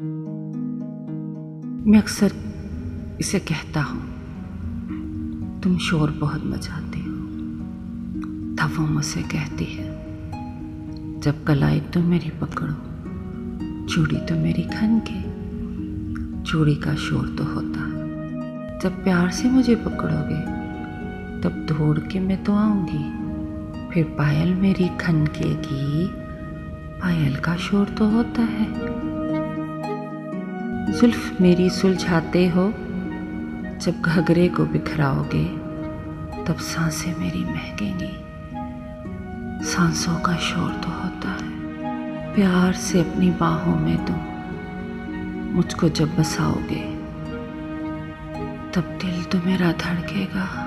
मैं अक्सर इसे कहता हूँ, तुम शोर बहुत मचाती हो। तब वो मुझसे कहती है, जब कलाई तुम मेरी पकड़ो, चूड़ी तो मेरी खन के, चूड़ी का शोर तो होता है। जब प्यार से मुझे पकड़ोगे, तब दौड़ के मैं तो आऊंगी, फिर पायल मेरी खनकेगी, पायल का शोर तो होता है। जुल्फ मेरी सुलझाते हो, जब घघरे को बिखराओगे, तब सांसें मेरी महकेंगी, सांसों का शोर तो होता है। प्यार से अपनी बाहों में तुम मुझको जब बसाओगे, तब दिल तो मेरा धड़केगा,